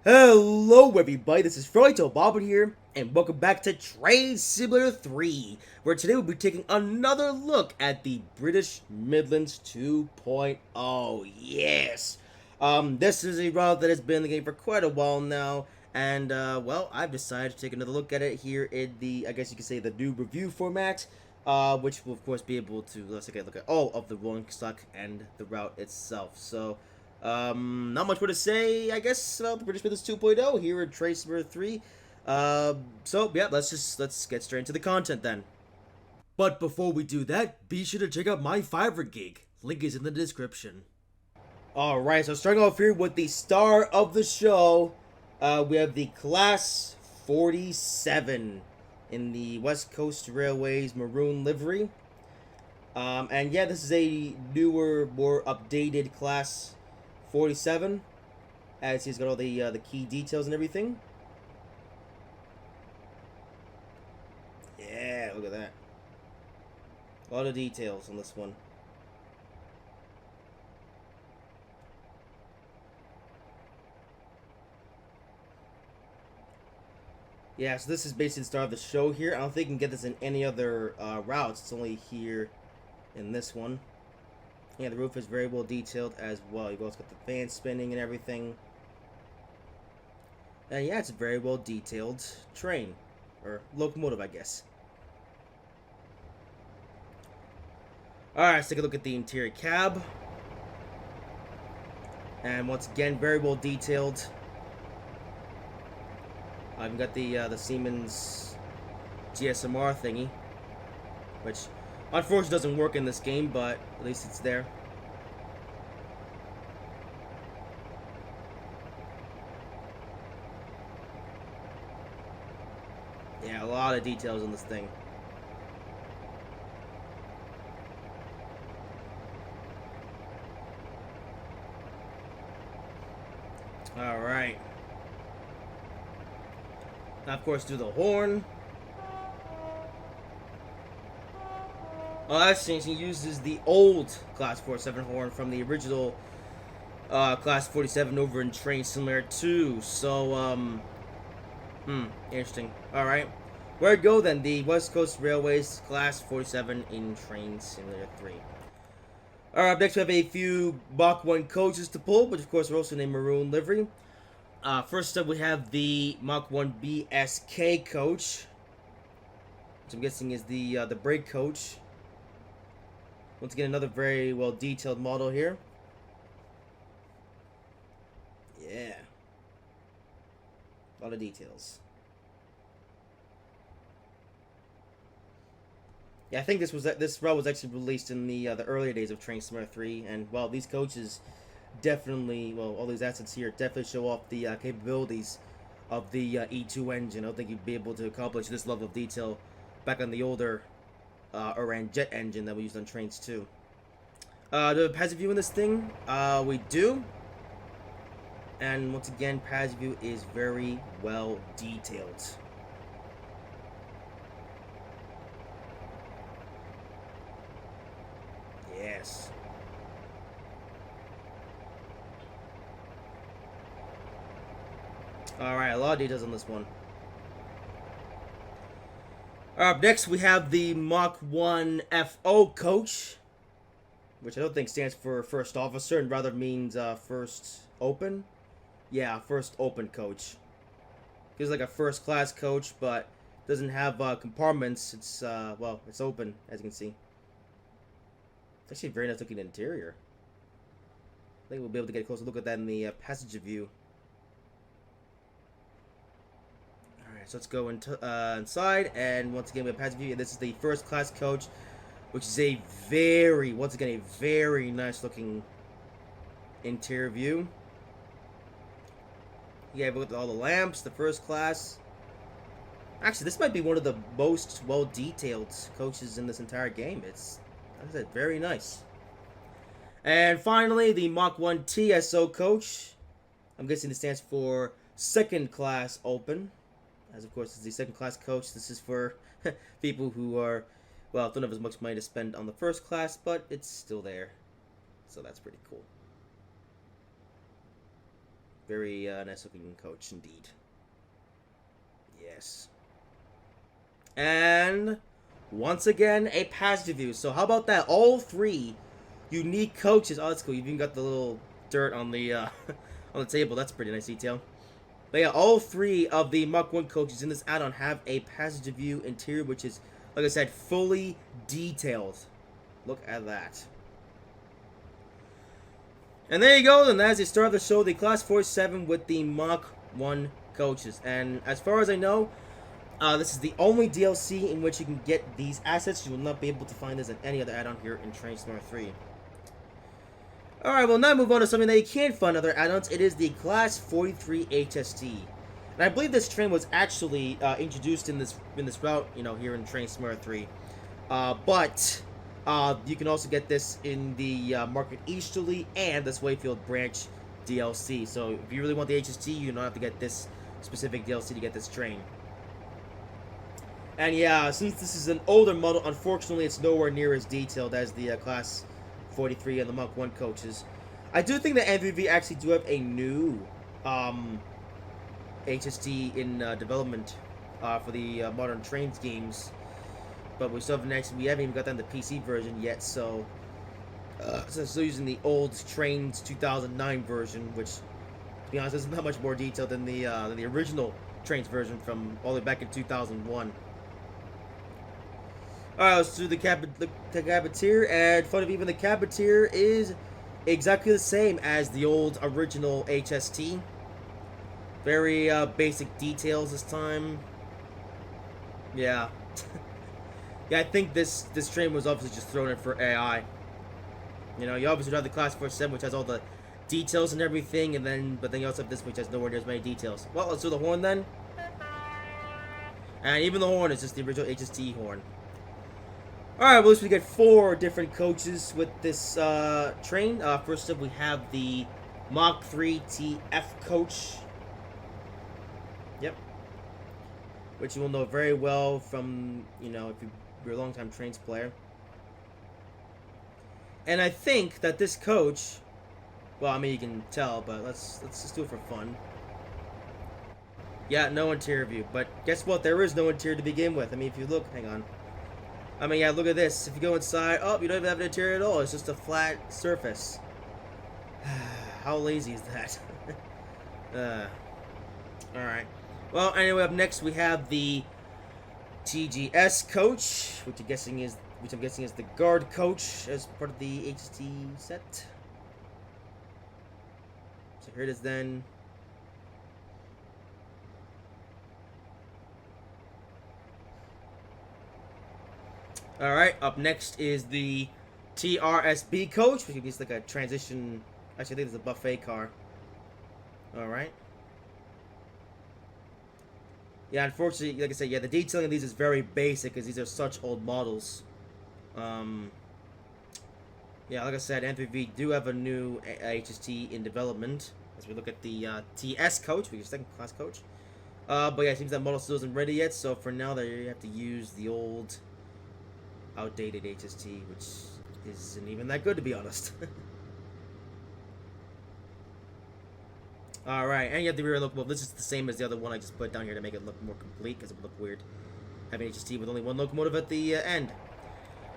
Hello everybody, this is Froito Bob here, and welcome back to Trainz Simulator 3, where today we'll be taking another look at the British Midlands 2.0. Yes! This is a route that has been in the game for quite a while now, and, well, I've decided to take another look at it here in the, I guess you could say, the new review format, which will, of course, be able to, let's take a look at all of the rolling stock and the route itself. So, not much more to say, I guess, about the British Midlands 2.0 here at Trainz Simulator 3. So yeah, let's get straight into the content then. But before we do that, be sure to check out my Fiverr gig. Link is in the description. Alright, so starting off here with the star of the show, we have the Class 47 in the West Coast Railways maroon livery. And yeah, this is a newer, more updated Class 47, as he's got all the key details and everything. Yeah, look at that. A lot of details on this one. Yeah, so this is basically the start of the show here. I don't think you can get this in any other routes. It's only here in this one. Yeah, the roof is very well detailed as well. You've also got the fan spinning and everything. And yeah, it's a very well detailed train. Or locomotive, I guess. Alright, let's take a look at the interior cab. And once again, very well detailed. I've got the Siemens GSMR thingy, which unfortunately doesn't work in this game, but at least it's there. Yeah, a lot of details on this thing. Alright. Now, of course, do the horn. Oh, that's changing. He uses the old Class 47 horn from the original Class 47 over in Trainz Simulator 2. So, interesting. Alright. Where to go then? The West Coast Railways Class 47 in Trainz Simulator 3. Alright, up next we have a few Mach 1 coaches to pull, which of course are also in a maroon livery. First up we have the Mach 1 BSK coach, which I'm guessing is the brake coach. Once again, another very well detailed model here. Yeah. A lot of details. Yeah, I think this route was actually released in the earlier days of Trainz Simulator 3, and well, these coaches definitely, well, all these assets here definitely show off the capabilities of the E2 engine. I don't think you'd be able to accomplish this level of detail back on the older Oran jet engine that we used on Trainz 2. Do we have a passive view in this thing? We do. And once again, passive view is very well detailed. Yes. Alright, a lot of details on this one. Up next, we have the Mach 1 FO coach, which I don't think stands for first officer and rather means first open. Yeah, first open coach. Feels like a first class coach, but doesn't have compartments. It's, well, it's open, as you can see. It's actually a very nice looking interior. I think we'll be able to get a closer look at that in the passenger view. Alright, so let's go inside, and once again we have passenger view. This is the first class coach, which is a very, once again, a very nice looking interior view. You have with all the lamps, the first class. Actually, this might be one of the most well-detailed coaches in this entire game. It's, like I said, very nice. And finally, the Mach 1 TSO coach. I'm guessing this stands for second class open. As of course, it's the second class coach. This is for people who are, well, don't have as much money to spend on the first class, but it's still there. So that's pretty cool. Very nice looking coach indeed. Yes. And once again, a passenger view. So how about that? All three unique coaches. Oh, that's cool. You've even got the little dirt on the on the table. That's pretty nice detail. But yeah, all three of the Mach 1 coaches in this add-on have a passenger view interior, which is, like I said, fully detailed. Look at that. And there you go, and as the start of the show, the Class 47 with the Mach 1 coaches. And as far as I know, this is the only DLC in which you can get these assets. You will not be able to find this in any other add-on here in Trainz 3. Alright, well now move on to something that you can't find other add-ons. It is the Class 43 HST. And I believe this train was actually introduced in this route, you know, here in Trainz 3. But you can also get this in the Market Easterly and this Wayfield Branch DLC. So if you really want the HST, you don't have to get this specific DLC to get this train. And yeah, since this is an older model, unfortunately it's nowhere near as detailed as the Class 43 and the Mach 1 coaches. I do think that NVV actually do have a new HST in development for the modern Trainz games, but we haven't even got that in the PC version yet. So, still using the old Trainz 2009 version, which, to be honest, isn't that much more detailed than the original Trainz version from all the way back in 2001. Alright, let's do the Cabatier, and fun of even the Cabatier is exactly the same as the old original HST. Very basic details this time. Yeah. Yeah, I think this train was obviously just thrown in for AI. You know, you obviously have the Class 47, which has all the details and everything, but then you also have this, which has nowhere near as many details. Well, let's do the horn then. And even the horn is just the original HST horn. Alright, well, we get 4 different coaches with this train. First up, we have the Mach 3 TF coach. Yep. Which you will know very well from, you know, if you're a long-time Trainz player. And I think that this coach, well, I mean, you can tell, but let's just do it for fun. Yeah, no interior view. But guess what? There is no interior to begin with. I mean, if you look, hang on. I mean, yeah, look at this. If you go inside, oh, you don't even have an interior at all. It's just a flat surface. How lazy is that? Alright. Well, anyway, up next we have the TGS coach, which I'm guessing is the guard coach as part of the HST set. So here it is then. Alright, up next is the TRSB coach, which is like a transition. Actually, I think it's a buffet car. Alright. Yeah, unfortunately, like I said, yeah, the detailing of these is very basic because these are such old models. Yeah, like I said, N3V do have a new HST in development. As we look at the TS coach, which is second class coach. But yeah, it seems that model still isn't ready yet, so for now they have to use the old, outdated HST, which isn't even that good, to be honest. Alright, and you have the rear locomotive. This is the same as the other one I just put down here to make it look more complete, because it would look weird having HST with only one locomotive at the end.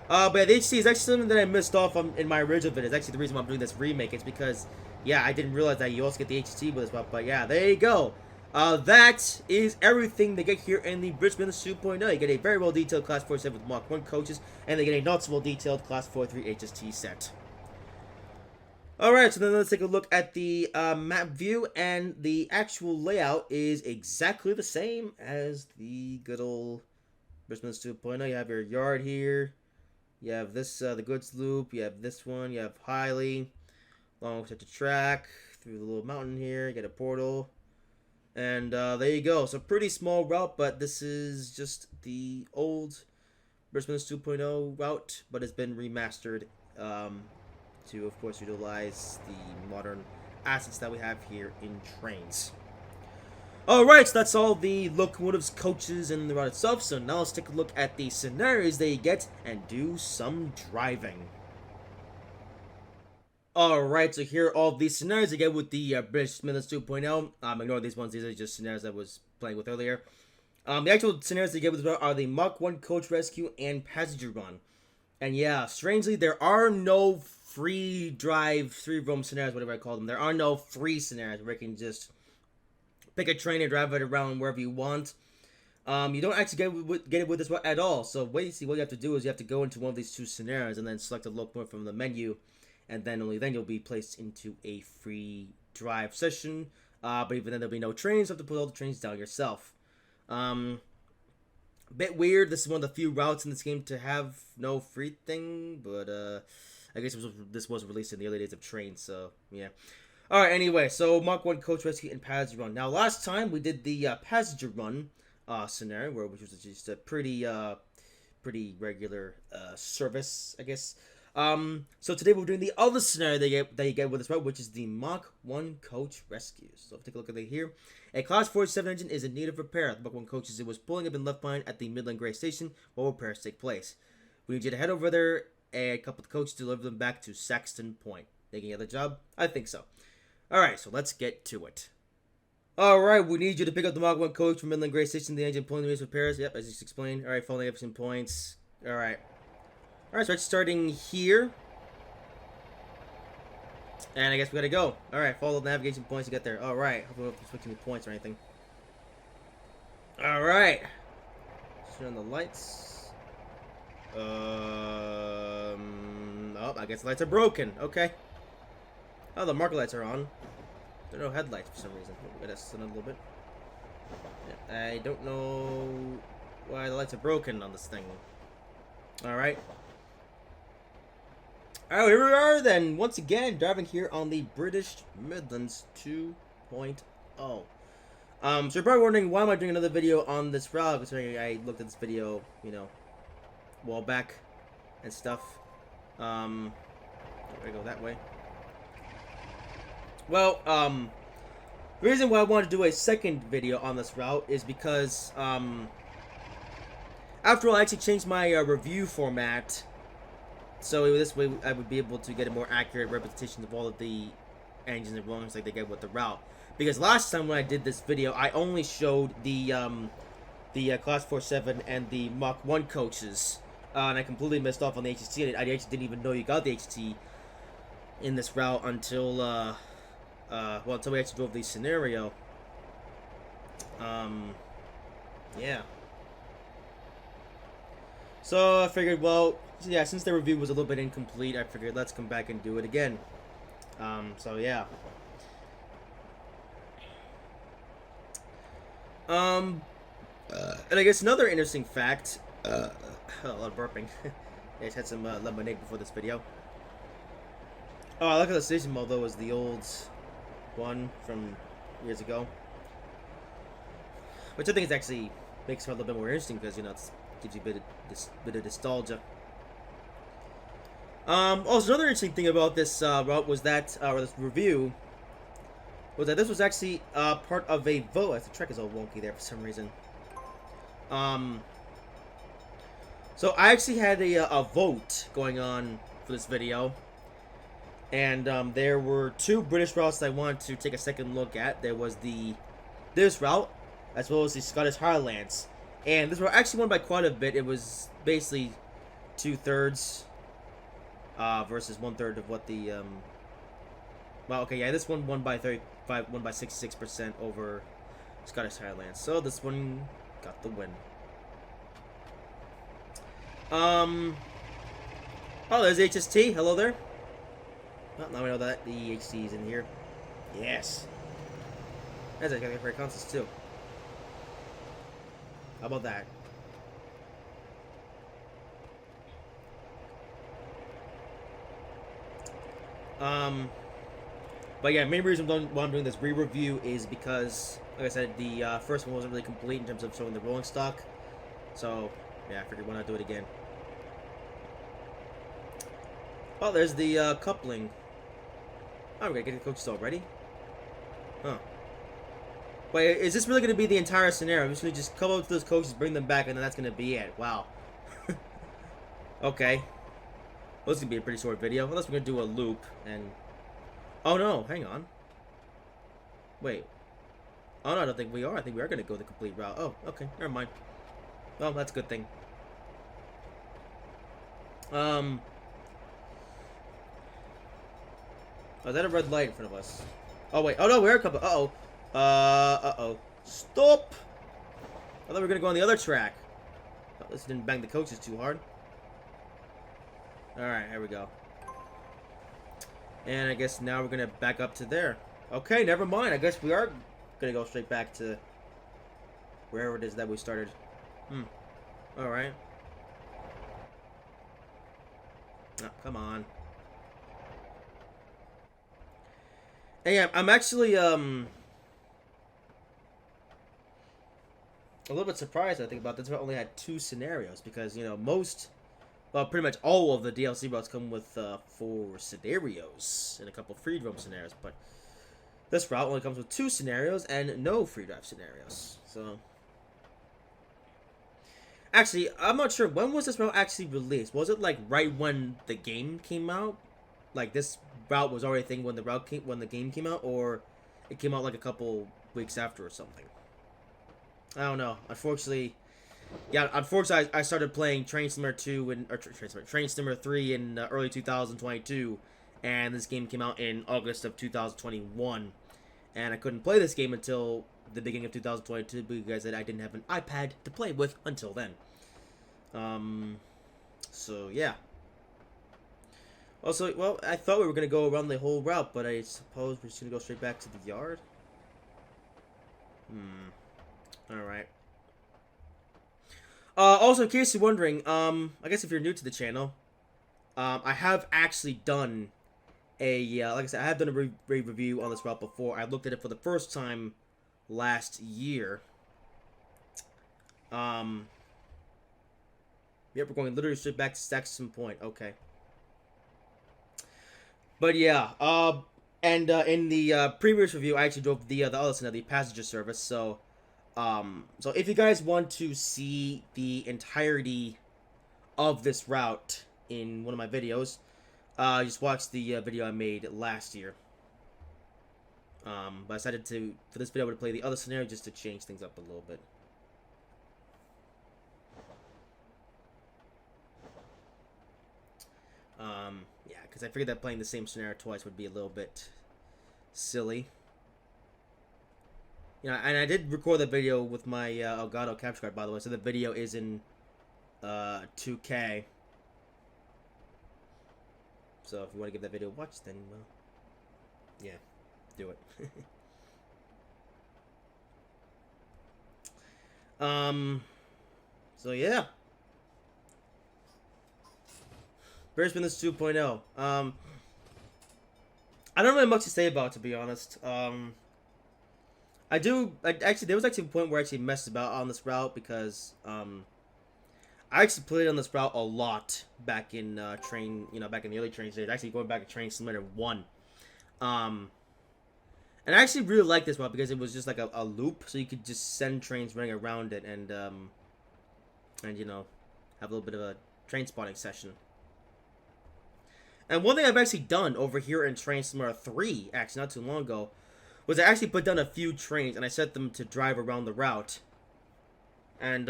But yeah, the HST is actually something that I missed off on, in my original video. It's actually the reason why I'm doing this remake. It's because, yeah, I didn't realize that you also get the HST with this one. But yeah, there you go. That is everything they get here in the British Midlands 2.0. You get a very well detailed Class 47 with Mach 1 coaches, and they get a not so well detailed Class 43 HST set. Alright, so then let's take a look at the map view, and the actual layout is exactly the same as the good old British Midlands 2.0. You have your yard here, you have this, the goods loop, you have this one, you have Hiley, long to the track, through the little mountain here, you get a portal, and there you go. So pretty small route, but this is just the old British Midlands 2.0 route, but it's been remastered, to, of course, utilize the modern assets that we have here in Trainz. Alright, so that's all the locomotives, coaches, and the route itself. So now let's take a look at the scenarios that you get and do some driving. Alright, so here are all these scenarios again with the British Midlands 2.0. Ignore these ones, these are just scenarios I was playing with earlier. The actual scenarios they get with are the Mach 1 Coach Rescue and Passenger Run. And yeah, strangely, there are no free drive, free roam scenarios, whatever I call them. There are no free scenarios where you can just pick a train and drive it around wherever you want. You don't actually get it with this one at all. So basically, what you have to do is you have to go into one of these two scenarios and then select a locomotive from the menu, and then only then you'll be placed into a free drive session. But even then, there'll be no trains. You have to put all the trains down yourself. Bit weird. This is one of the few routes in this game to have no free thing, but I guess this was released in the early days of Trainz, so yeah. Alright, anyway, so Mach 1 Coach Rescue and Passenger Run. Now, last time we did the Passenger Run scenario, which was just a pretty regular service, I guess. So today we're doing the other scenario that you get with this route, which is the Mach 1 Coach Rescue. So take a look at it here. A Class 47 engine is in need of repair. The Mach 1 coach it was pulling up and left behind at the Midland Gray Station while repairs take place. We need you to head over there and couple the coach to deliver them back to Saxton Point. Thinking of the job? I think so. Alright, so let's get to it. Alright, we need you to pick up the Mach 1 coach from Midland Gray Station. The engine pulling the race repairs. Yep, as just explained. Alright, following up some points. Alright. Alright, so it's starting here. And I guess we gotta go. Alright, follow the navigation points to get there. Alright, hopefully we don't have to switch any points or anything. Alright. Turn on the lights. Oh, I guess the lights are broken. Okay. Oh, the marker lights are on. There are no headlights for some reason. Let us sit a little bit. Yeah, I don't know why the lights are broken on this thing. Alright. Alright, here we are then, once again, driving here on the British Midlands 2.0. So you're probably wondering, why am I doing another video on this route? Considering I looked at this video, you know, a while back and stuff. I go that way. Well, the reason why I wanted to do a second video on this route is because, after all, I actually changed my review format. So this way I would be able to get a more accurate representation of all of the engines and rollings like they get with the route. Because last time when I did this video, I only showed the Class 47 and the Mach 1 coaches. And I completely missed off on the HT. I actually didn't even know you got the HT in this route until, well, until we actually drove the scenario. Yeah. So I figured, well, yeah, since the review was a little bit incomplete, I figured let's come back and do it again. So yeah. And I guess another interesting fact, a lot of burping. I just had some lemonade before this video. Oh, I look at the station mode though, is the old one from years ago. Which I think is actually makes it a little bit more interesting because, you know, it gives you a bit of nostalgia. Also, another interesting thing about this route was that, or this review, was that this was actually part of a vote. The track is all wonky there for some reason. So I actually had a vote going on for this video, and there were two British routes that I wanted to take a second look at. There was this route, as well as the Scottish Highlands, and this route actually won by quite a bit. It was basically 2/3 versus 1/3 of what the well, okay, yeah, this one won by 66% over Scottish Highlands. So this one got the win. Oh, there's HST. Hello there. Well, now we know that the HT is in here. Yes. That's a great consoles too. How about that? But yeah, main reason why I'm doing this re-review is because, like I said, the first one wasn't really complete in terms of showing the rolling stock. So, yeah, I figured why not do it again. Oh, there's the coupling. Oh, we're gonna get the coaches already? Huh. Wait, is this really gonna be the entire scenario? I'm just gonna couple up to those coaches, bring them back, and then that's gonna be it. Wow. Okay. Well, this is gonna be a pretty short video, unless we're gonna do a loop, and Oh no, hang on. Wait. Oh no, I don't think we are. I think we are going to go the complete route. Oh, okay, never mind. Well, that's a good thing. Oh, is that a red light in front of us? Oh wait. Oh no, we're a couple. Uh-oh. Uh-oh. Stop! I thought we were going to go on the other track. At least didn't bang the coaches too hard. Alright, here we go. And I guess now we're going to back up to there. Okay, never mind. I guess we are going to go straight back to wherever it is that we started. Alright. Oh, come on. And yeah, I'm actually, a little bit surprised, I think, about this. I only had 2 scenarios because, you know, well, pretty much all of the DLC routes come with 4 scenarios and a couple free roam scenarios, but this route only comes with 2 scenarios and no free drive scenarios. So, actually, I'm not sure, when was this route actually released? Was it like right when the game came out? Like this route was already a thing when the game came out, or it came out like a couple weeks after or something? I don't know. Unfortunately, I started playing Train Simulator 2 Train Simulator 3 in early 2022, and this game came out in August of 2021, and I couldn't play this game until the beginning of 2022 because I didn't have an iPad to play with until then. So yeah. Also, well, I thought we were gonna go around the whole route, but I suppose we're just gonna go straight back to the yard. Alright. Also, in case you're wondering, I guess if you're new to the channel, I have actually done like I said, I have done a review on this route before. I looked at it for the first time last year. Yep, we're going literally straight back to Saxon Point. Okay. But yeah, in the previous review, I actually drove the other side of the passenger service, so if you guys want to see the entirety of this route in one of my videos, just watch the video I made last year. But I decided for this video, to play the other scenario just to change things up a little bit. Yeah, because I figured that playing the same scenario twice would be a little bit silly. You know, and I did record the video with my Elgato capture card, by the way, so the video is in 2K. So if you want to give that video a watch, then, well, yeah, do it. So yeah. British Midlands 2.0. I don't really have much to say about it, to be honest. Actually, there was actually a point where I actually messed about on this route because, I actually played on this route a lot back in, back in the early Trainz days. Actually, going back to Train Simulator 1. And I actually really liked this route because it was just like a loop, so you could just send trains running around it and you know, have a little bit of a train spotting session. And one thing I've actually done over here in Train Simulator 3, actually not too long ago, was I actually put down a few trains and I set them to drive around the route. And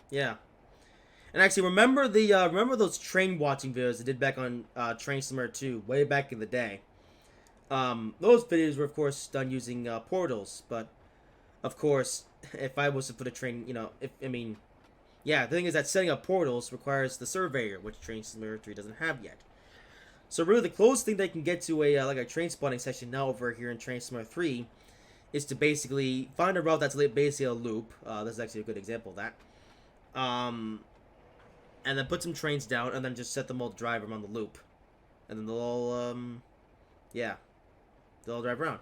yeah. And actually, remember those train watching videos I did back on Train Simulator 2, way back in the day. Those videos were of course done using portals, but of course, if I was to put a train, you know, yeah, the thing is that setting up portals requires the surveyor, which Train Simulator 3 doesn't have yet. So really, the closest thing they can get to a like a train spotting session now over here in Train Simulator 3 is to basically find a route that's basically a loop. This is actually a good example of that. And then put some trains down, and then just set them all to drive around the loop, and then they'll all yeah, they'll all drive around.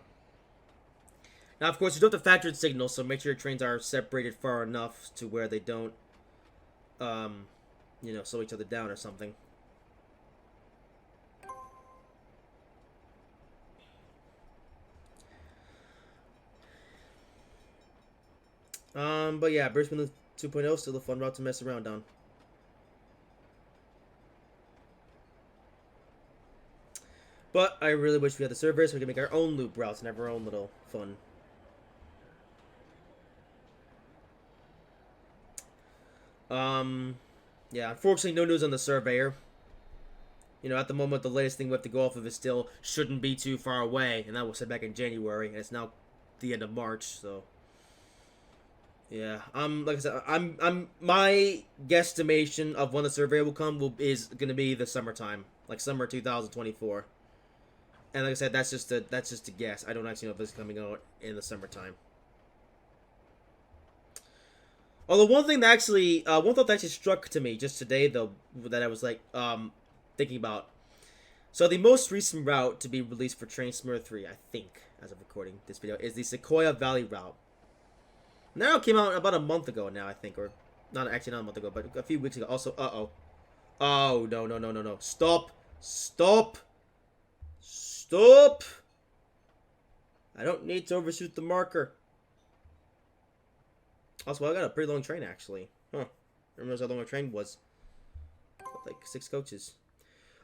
Now, of course, you don't have to factor in signals, so make sure your trains are separated far enough to where they don't you know, slow each other down or something. But yeah, British Midlands 2.0 still a fun route to mess around on. But I really wish we had the survey so we can make our own loop routes and have our own little fun. Yeah, unfortunately, no news on the surveyor. You know, at the moment, the latest thing we have to go off of is still shouldn't be too far away, and that was said back in January, and it's now the end of March, so. Yeah, like I said, my guesstimation of when the survey will come is gonna be the summertime, like summer 2024. And like I said, that's just a guess. I don't actually know if this is coming out in the summertime. Although one thought that actually struck to me just today though, that I was like thinking about. So the most recent route to be released for Trainz 3, I think, as of recording this video, is the Sequoia Valley route. Now it came out about a month ago now, I think, or not a month ago, but a few weeks ago. Also, oh no! Stop! I don't need to overshoot the marker. Also, I got a pretty long train actually. Huh? I remember how long my train was. Like 6 coaches.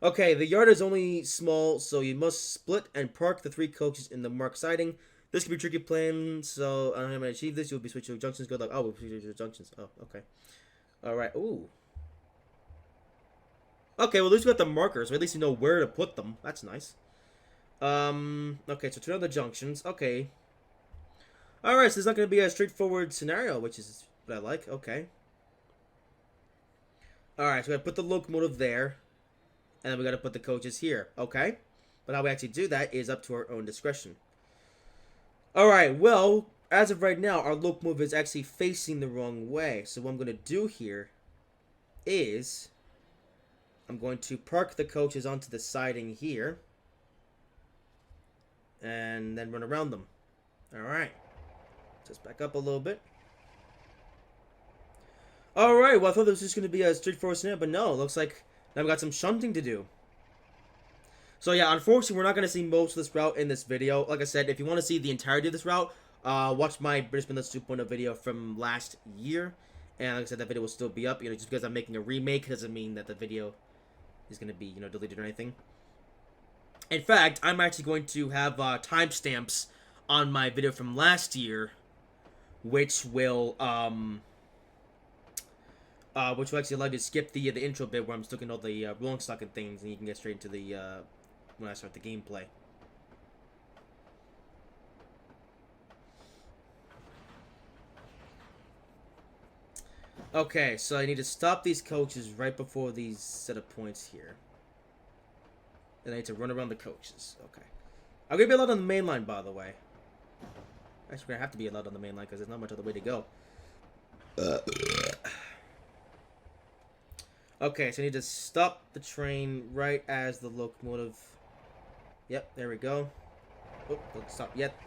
Okay, the yard is only small, so you must split and park the 3 coaches in the marked siding. This could be a tricky plan, so I don't know how to achieve this. You'll be switching to junctions. Good luck. Oh, we'll switch to junctions. Oh, okay. Alright, ooh. Okay, well, at least we got the markers. So at least you know where to put them. That's nice. Okay, so turn on the junctions. Okay. Alright, so it's not going to be a straightforward scenario, which is what I like. Okay. Alright, so we got to put the locomotive there. And then we got to put the coaches here. Okay. But how we actually do that is up to our own discretion. Alright, well, as of right now, our locomotive is actually facing the wrong way. So what I'm going to do here is I'm going to park the coaches onto the siding here. And then run around them. Alright. Just back up a little bit. Alright, well, I thought this was just going to be a straightforward scenario, but no, it looks like now we've got some shunting to do. So yeah, unfortunately, we're not going to see most of this route in this video. Like I said, if you want to see the entirety of this route, watch my British Midlands 2.0 video from last year. And like I said, that video will still be up. You know, just because I'm making a remake doesn't mean that the video is going to be, you know, deleted or anything. In fact, I'm actually going to have timestamps on my video from last year, which will actually allow you to skip the intro bit where I'm sticking all the rolling stock and things, and you can get straight into the when I start the gameplay. Okay, so I need to stop these coaches right before these set of points here. And I need to run around the coaches. Okay. I'm going to be allowed on the main line, by the way. Actually, we're going to have to be allowed on the main line because there's not much other way to go. Okay, so I need to stop the train right as the locomotive... Yep, there we go. Oh, don't stop yet.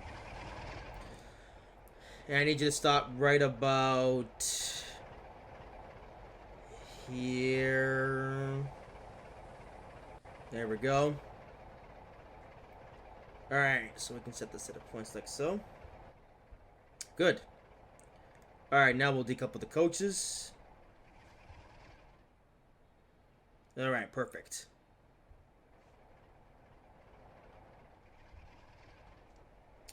And I need you to stop right about... here. There we go. Alright, so we can set the set of points like so. Good. Alright, now we'll decouple the coaches. Alright, perfect.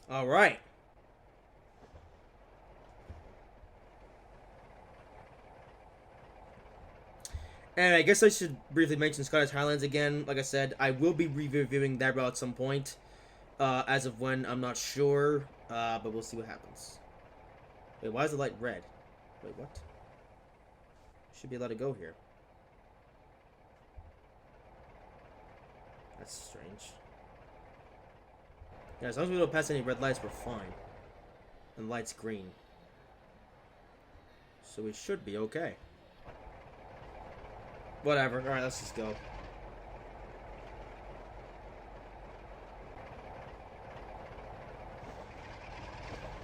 Alright. And I guess I should briefly mention Scottish Highlands again. Like I said, I will be reviewing that route at some point. As of when, I'm not sure. But we'll see what happens. Wait, why is the light red? Wait, what? Should be allowed to go here. That's strange. Yeah, as long as we don't pass any red lights, we're fine. And the light's green. So we should be okay. Whatever. Alright, let's just go.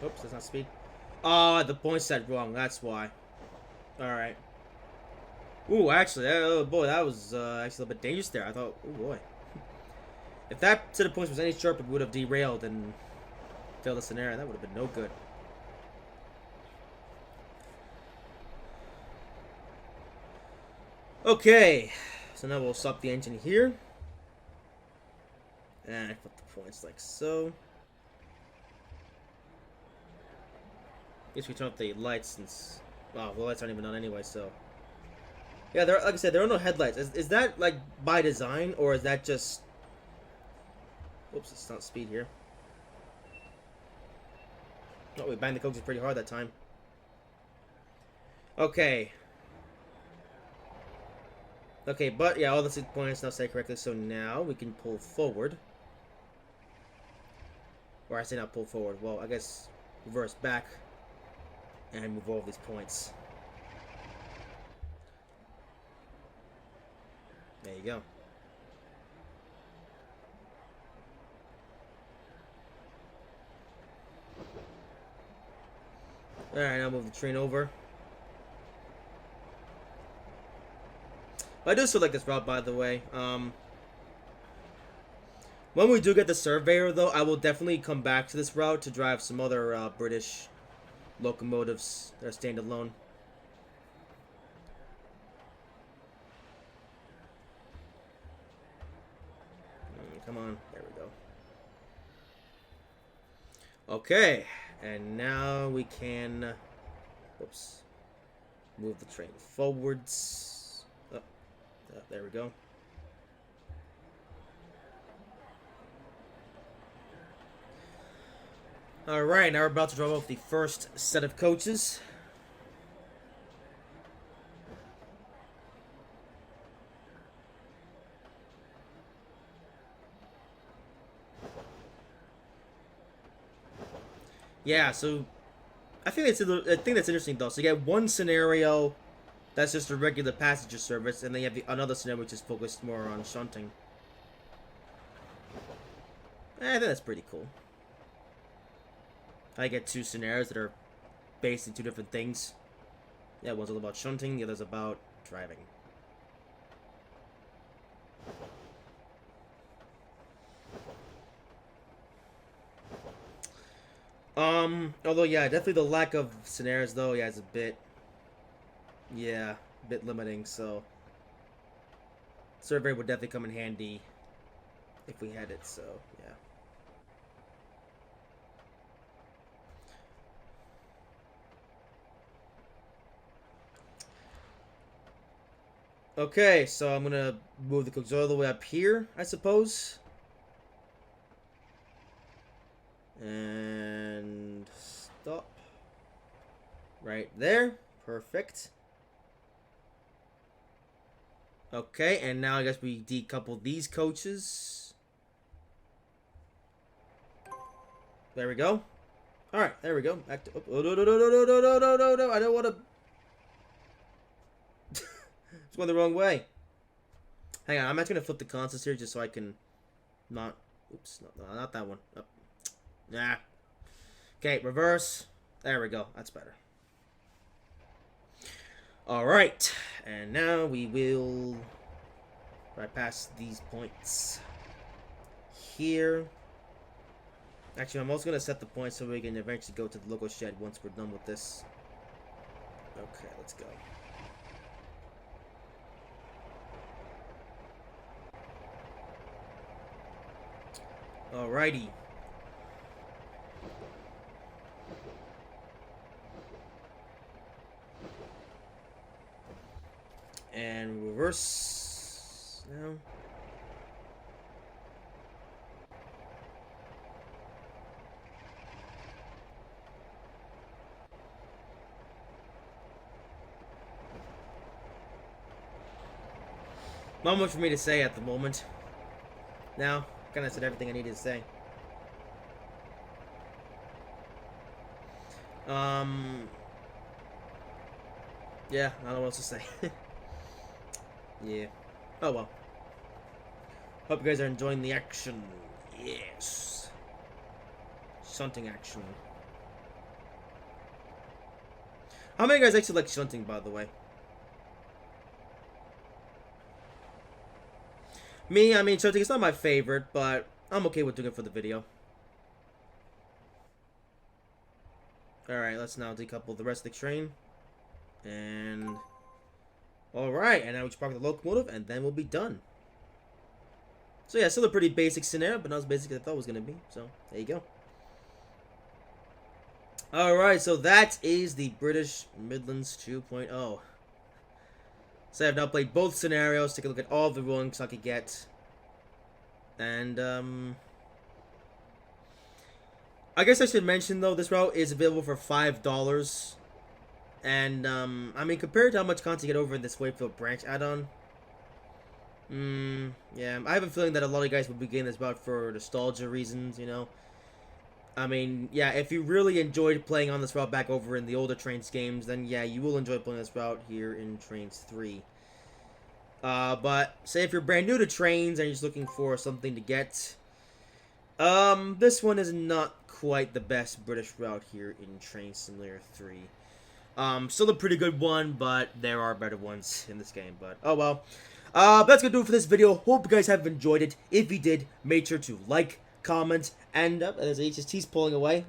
Oops, that's not speed. Oh, the point set wrong. That's why. Alright. Ooh, actually, oh boy, that was actually a little bit dangerous there. I thought, oh boy. If that set of points was any sharper, we would have derailed and failed the scenario. That would have been no good. Okay, so now we'll stop the engine here. And I put the points like so. Guess we turn off the lights since... Wow, the lights aren't even on anyway, so... Yeah, there, like I said, there are no headlights. Is that, like, by design, or is that just... Oops, it's not speed here. Oh, we banged the coaches pretty hard that time. Okay. Okay, but, yeah, all the 6 points now set correctly, so now we can pull forward. Or I say not pull forward. Well, I guess reverse back and move all these points. There you go. Alright, now move the train over. I do still like this route, by the way. When we do get the Surveyor, though, I will definitely come back to this route to drive some other British locomotives that are standalone. Come on. There we go. Okay. And now we can... Whoops. Move the train forwards. Oh, there we go. Alright, now we're about to drive off the first set of coaches. Yeah, so I think that's interesting though. So you get one scenario that's just a regular passenger service, and then you have another scenario which is focused more on shunting. I think that's pretty cool. I get two scenarios that are based in two different things. Yeah, one's all about shunting, the other's about driving. Although, yeah, definitely the lack of scenarios, though, yeah, is a bit limiting, so Survey would definitely come in handy if we had it, so, yeah. Okay, so I'm gonna move the cooks all the way up here, I suppose. And stop. Right there. Perfect. Okay, and now I guess we decouple these coaches. There we go. Alright, there we go. Back to... Oh, no, no, no, no, no, no, no, no, no. I don't want to... It's going the wrong way. Hang on, I'm actually going to flip the consoles here just so I can not... Oops, no, not that one. Oh. Nah. Okay, reverse. There we go. That's better. Alright. And now we will bypass these points here. Actually, I'm also going to set the points so we can eventually go to the local shed once we're done with this. Okay, let's go. Alrighty. And reverse now. Not much for me to say at the moment. Now, kind of said everything I needed to say. Yeah, I don't know what else to say. Yeah. Oh well. Hope you guys are enjoying the action. Yes. Shunting action. How many of you guys actually like shunting, by the way? Me, I mean, shunting is not my favorite, but I'm okay with doing it for the video. Alright, let's now decouple the rest of the train. And... Alright, and now we just park the locomotive, and then we'll be done. So yeah, still a pretty basic scenario, but not as basic as I thought it was going to be. So, there you go. Alright, so that is the British Midlands 2.0. So I've now played both scenarios, take a look at all the ruins I could get. And, I guess I should mention, though, this route is available for $5. And, I mean, compared to how much content you get over in this Wakefield branch add-on, yeah, I have a feeling that a lot of you guys will be getting this route for nostalgia reasons, you know. I mean, yeah, if you really enjoyed playing on this route back over in the older Trainz games, then yeah, you will enjoy playing this route here in Trainz 3. But say if you're brand new to Trainz and you're just looking for something to get, this one is not quite the best British route here in Train Simulator 3. Still a pretty good one, but there are better ones in this game, but oh well. That's gonna do it for this video. Hope you guys have enjoyed it. If you did, make sure to like, comment, and as HST's pulling away,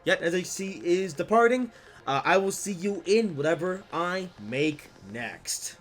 yet as HC is departing, I will see you in whatever I make next.